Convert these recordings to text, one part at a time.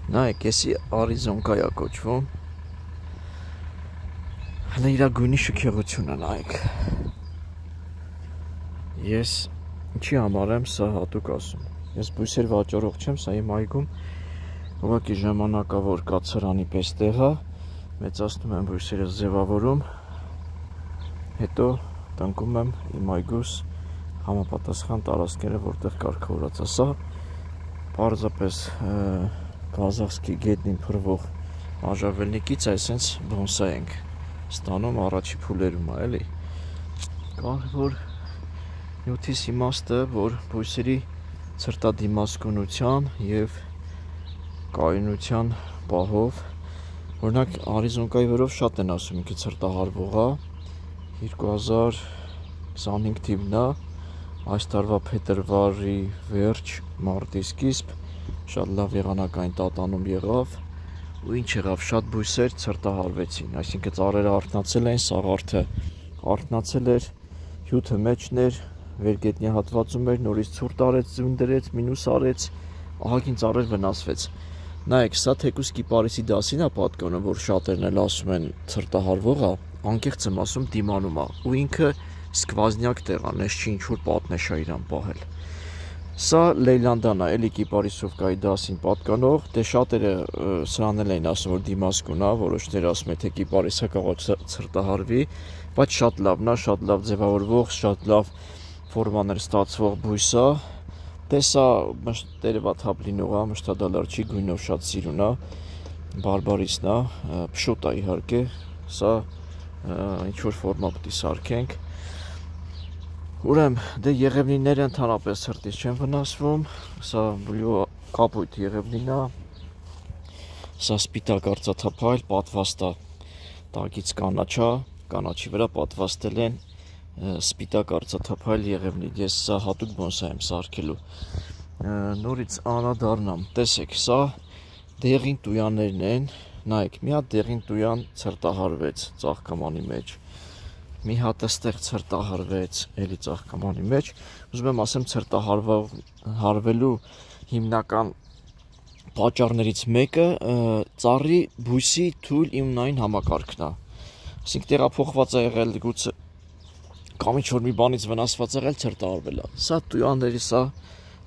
Նայեք, էսի Արիզոնկա է կոչվում։ Հələ իր գույնի շքեղությունը նայեք։ Ես ինչի համար եմ սա հատուկ ասում։ Ես բույսեր վաճառող չեմ, սա իմ այգում ուղղակի ժամանակավոր կացարանի պես տեղ է, մեծացնում եմ բույսերը ձևավորում, հետո տնկում եմ իմ այգուս համապատասխան տարածքները, որտեղ կարգավորած է սա, պարզապես Կազախսկի գետնին փռվող արժավելնիկից այսենց բոնսայ ենք ստանում առաջի փուլերում է, էլի։ Կարևոր նյութիս իմաստը, որ բույսերի ցրտադիմացկունության եւ կայունության պահով, օրինակ Արիզոնկայի վրով շատ են ասում ինքը ցրտահարվող է, 2025 թիվն է, այս տարվա փետրվարի վերջ, մարտի սկիզբ շատ լավ եղանակային տատանում եղավ ու ինչ եղավ, շատ բույսեր ցրտահարվեցին, այսինքն ծառերը արթնացել են, սաղարթը արթնացել էր, հյութը մեջն էր, վերգետնյա հատվածում էր, նորից ցուրտ արեց, ձյուն դրեց, մինուս արեց, ահագին ծառեր վնասվեց։ Նայեք, սա թեկուս կիպարիսի դասին է պատկանում, որ շատերն էլ ասում են ցրտահարվող է, անկեղծ եմ ասում դիմանում է, ու ինքը սկվազնյակ տեղ է, նես չի ինչ-որ պատնեշ է իրան պահել։ Սա Լեյլանդան է, էլի կիպարիսովկայի դասին պատկանող, դե շատերը սրան էլ էին ասում, որ դիմասկուն է, որոշները ասում են, թե կիպարիսը կարող է ցրտահարվի, բայց շատ լավն է, շատ լավ ձևավորվող, շատ լավ ֆորմաներ ստացվող բույս է, դե սա տերևաթափ լինող է, մշտադալար չի, գույնով շատ սիրուն է, բարբարիսն է, փշոտ է իհարկե, սա ինչ-որ ֆորմա պետք է սարքենք։ Ուրեմն, դե եղևնիները ընդհանրապես ցրտից չեն վնասվում, սա կապույտ եղևնին է, սա սպիտակ արծաթափայլ, պատվաստ է, տակից կանաչ է, կանաչի վրա պատվաստել են սպիտակ արծաթափայլ եղևնի, ես սա հատուկ բոնսայ եմ սարքելու։ Նորից անդրադառնամ, տեսեք, սա դեղին տույաներն են, նայեք, մի հատ դեղին տույան ցրտահարվեց ծաղկամանի մեջ, մի հատ այստեղ ցրտահարվեց էլի ծաղկամանի մեջ, ուզում եմ ասեմ ցրտահարվելու հիմնական պատճառներից մեկը ծառի բույսի թույլ իմունային համակարգն է, այսինքն տեղափոխված է եղել գուցե կամ ինչ-որ մի բանից վնասված եղել ցրտահարվել է, սա տույանների սա,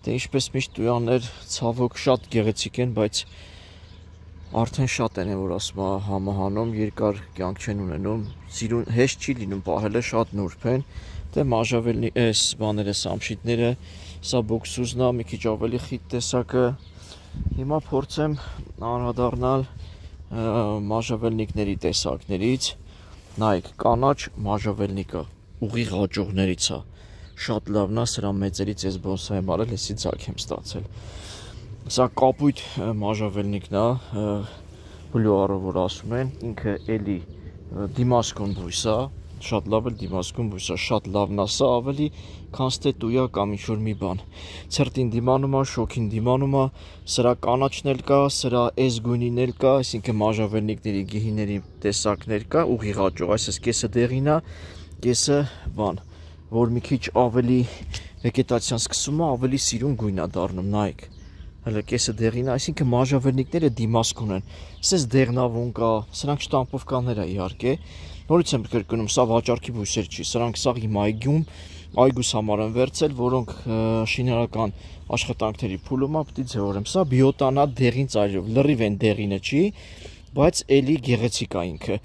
դե ինչպես միշտ տույաններ ցավոք շատ գեղեցիկ են, բայց արդեն շատ են, որ ասում է համահանում, երկար կյանք չեն ունենում, հեշտ չի լինում պահելը, շատ նուրբ են, դե մաժավելնի էս բաները, սամշիտները, սա բոքսուզն է, մի քիչ ավելի խիտ տեսակը, հիմա փորձեմ անդրադառնալ մաժավելնիկների տեսակներից, նայեք, կանաչ մաժավելնիկը, ուղիղ հաջողներից է, շատ լավն է, սրա մեծերից ես բոնսայ եմ արել, հեսի ձակ եմ ստացել։ Սա կապույտ մաժավելնիկն է, բլյուարը որ ասում են, ինքը էլի դիմասկուն բույս է, շատ լավ էլ դիմասկուն բույս է, շատ լավն է, սա ավելի քան թե տույա կամ ինչ-որ մի բան։ Ցրտին դիմանում է, շոքին դիմանում է, սրա կանաչն էլ կա, սրա էս գույնին էլ կա, այսինքն մաժավելնիկների գիհիների տեսակներ կա, ուղիղ հաջող, այսպես կեսը դեղին է, կեսը բան, որ մի քիչ ավելի վեգետացիան սկսում է, ավելի սիրուն գույն է դառնում, նայեք։ Հələ կեսը դեղին է, այսինքն մաժավելնիկները դիմասկուն են, սես դեղնավուն կա, սրանք շտամպովկաներ է իհարկե, նորից եմ կրկնում, սա վաճառքի բույսեր չի, սրանք սա իմ այգուս համար են վերցել, որոնք շինարական աշխատանքների փուլում է, պետք է ձևավորեմ, սա բիոտանա դեղին ծայրով, լրիվ են դեղինը չի, բայց էլի գեղեցիկ է ինքը,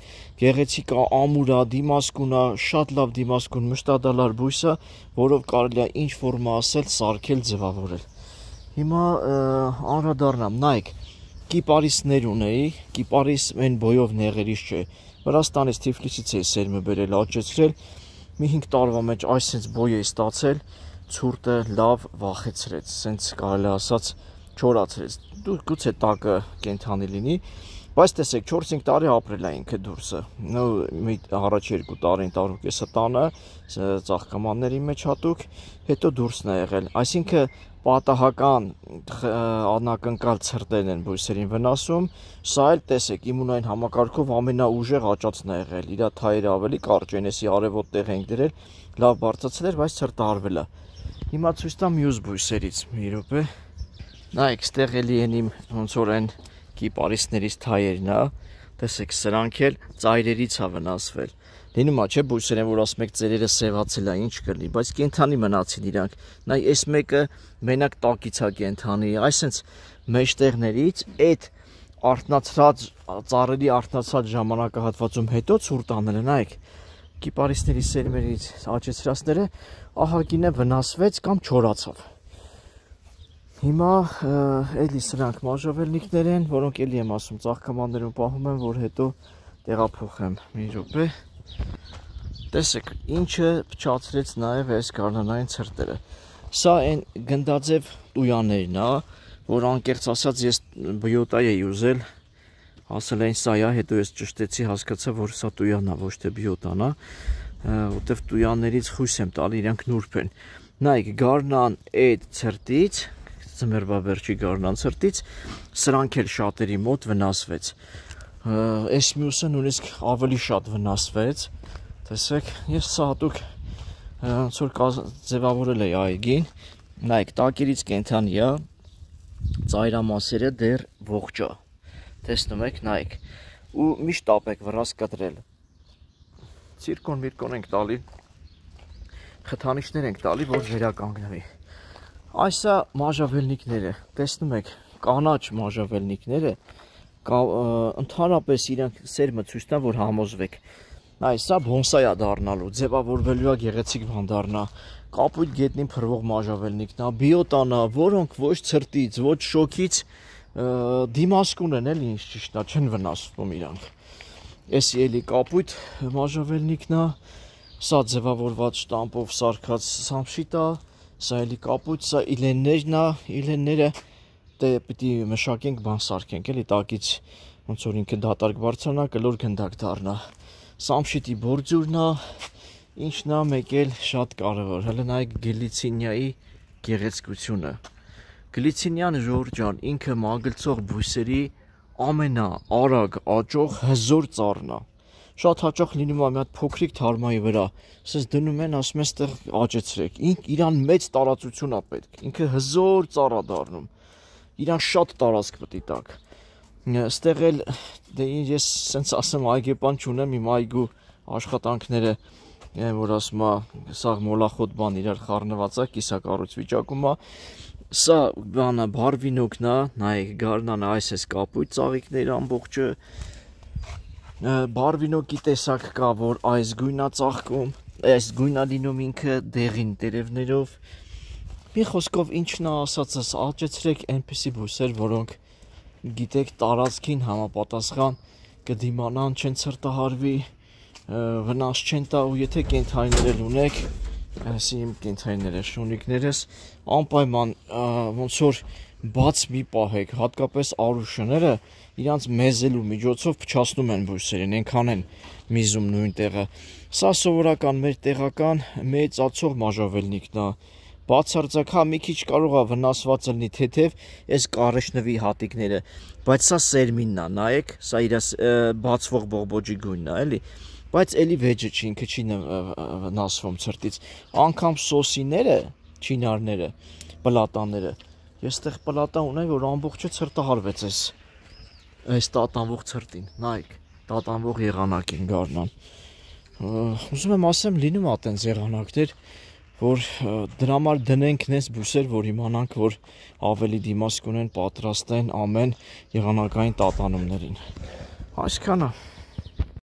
գեղեցիկ է, ամուր է, դիմասկուն է, շատ լավ դիմասկուն, մշտադալար բույս է, որով կարելի է ինչ ֆորմա ասել, սարքել, ձևավորել։ Հիմա անդրադառնամ, նայեք, կիպարիսներ ունեի, կիպարիս այն բոյով նեղերից չէ, Վրաստանից Թիֆլիսից էի սերմը բերել, աճեցրել, մի 5 տարվա մեջ այս սենց բոյ էի ստացել, ցուրտը լավ վախեցրեց, սենց կարելի ասած չորացրեց, գուցե տակը կենթանի լինի, բայց տեսեք 4-5 տարի ապրել է ինքը դուրսը, առաջ 2 տարին տարուկեսը տանը, ծաղկամանների մեջ հատուկ, հետո դուրսն է եղել, այսինքն պատահական անակնկալ ցրտերն են բույսերին վնասում, սա էլ տեսեք իմունային համակարգով ամենաուժեղ աճածն է եղել, իր թայերը ավելի կարճ են, էսի արևոտ տեղ ենք դրել, լավ բարձրացել էր, բայց ցրտահարվել է։ Հիմա ցույց տամ մյուս բույսերից, մի րոպե։ Նայեք, ստեղ էլի են իմ ոնց որ այն կիպարիսներից թայերն է, տեսեք սրանք էլ ծայրերից է վնասվել։ Լինում է չէ բույսեր են որ ասում եք ծերերը սևացել է ինչ կլինի, բայց կենթանի մնացին իրանք։ Նայ այս մեկը մենակ տակից է կենթանի, այսինքն մեջտեղներից այդ արտնացած ծառերի արտնացած ժամանակահատվածում հետո ցուրտ անել են, նայեք կիպարիսների սերմերից աճեցրածները ահագին է վնասվեց կամ չորացավ։ Հիմա էլի սրանք մաժավելնիկներ են, որոնք էլի եմ ասում ծաղկամաններում պահում եմ, որ հետո տեղափոխեմ մի րոպե։ Տեսեք, ինչը փչացրեց նաև այս գարնանային ցրտերը։ Սա այն գնդաձև տույաներն է, որ անկեղծ ասած ես բյոտա էի ուզել, ասել էին սա է, հետո ես ճշտեցի, հասկացա, որ սա տույան է, ոչ թե բյոտան է, որտեվ տույաններից խույս եմ տալի, իրանք նուրբ են։ Նայեք, գարնան այդ ցրտից, ձմեռվա վերջի գարնան ցրտից, սրանք էլ շատերի մոտ վնասվեց։ Այս մյուսը նույնիսկ ավելի շատ վնասվեց, տեսեք, ես սա հատուկ ոնց որ ձևավորել էի այգին, նայեք, տակերից կենթանի է, ծայրամասերը դեռ ողջ է, տեսնում եք, նայեք, ու միշտ տապ եք վրաս կտրել, ցիրկոն միրկոն ենք տալի, խթանիչներ ենք տալի, որ վերականգնվի։ Այսա մաժավելնիկները, տեսնում եք, կանաչ մաժավելնիկները, ընդհանրապես իրանք սերմը ցույց տան, որ համոզվեք։ Այսա բոնսայ է դառնալու, ձևավորվելու է գեղեցիկ բան դառնա, կապույտ գետնին փռվող մաժավելնիկն է, բիոտան է, որոնք ոչ ցրտից, ոչ շոքից դիմասկուն են, էլի ինչ ճիշտ է, չեն վնասվում իրանք։ Էսի էլի կապույտ մաժավելնիկն է, սա ձևավորված շտամպով սարքած սամշիտ է, սա էլի կապույտ, սա իլեններն է, իլենները դե պիտի մշակենք բան սարքենք, էլի տակից ոնց որ ինքը դատարկ բարձրանա, կլոր գնդակ դառնա։ Սամշիտի բորձուրն է, ինչն է մեկ էլ շատ կարևոր, հələ նայեք գլիցինիայի գեղեցկությունը։ Գլիցինիան Ժորժ ջան, ինքը մագլցող բույսերի ամենաարագ աճող հզոր ծառն է։ Շատ հաճախ լինում է մի հատ փոքրիկ թարմայի վրա, ասես դնում են, ասում են ստեղ աճեցրեք։ Իրան մեծ տարածություն է պետք, ինքը հզոր ծառ է դառնում։ Իրան շատ տարածք պետք է տակ։ Ստեղ էլ դե ես սենց ասեմ այգեպան չունեմ, իմ այգու աշխատանքները որ ասում է սա մոլախոտ բան իրար խառնված է, կիսակառույց վիճակում է։ Սա բանը բարվինոկն է, նայեք գարնանը այս էս կապույտ ծաղիկներ ամբողջը։ Բարվինոկի տեսակ կա, որ այս գույնա ծաղկում, այս գույնա լինում ինքը դեղին տերևներով։ Մի խոսքով ինչն է ասածս, աճեցրեք այնպիսի բույսեր, որոնք գիտեք տարածքին համապատասխան կդիմանան, չեն ցրտահարվի, վնաս չեն տա, ու եթե կենթանիներ ունեք, այսի իմ կենթանիները, շունիկներս, անպայման ոնց որ բաց մի պահեք, հատկապես արուշները իրանց մեզելու միջոցով փչացնում են բույսերին, այնքան են միզում նույն տեղը։ Սա սովորական մեր տեղական մեծ ածող մաժավելնիկն է։ Բացարձակ, հա մի քիչ կարող է վնասված լինի թեթև այս կարեշնվի հատիկները, բայց սա սերմինն է, նայեք, սա իր բացվող բողբոջի գույնն է, էլի, բայց էլի վեճը չի, ինքը չի վնասվում ցրտից։ Անգամ սոսիները, չինարները, պլատաները, ես տեղ պլատա ունեմ, որ ամբողջը ցրտահարվեց այս տատանվող ցրտին, նայեք, տատանվող եղանակին գարնան։ Ուզում եմ ասեմ, լինում է այտենց եղանակներ, որ դրա համար դնենք նես բույսեր, որ իմանանք, որ ավելի դիմասկուն են, պատրաստ են ամեն եղանակային տատանումներին։ Այսքանը։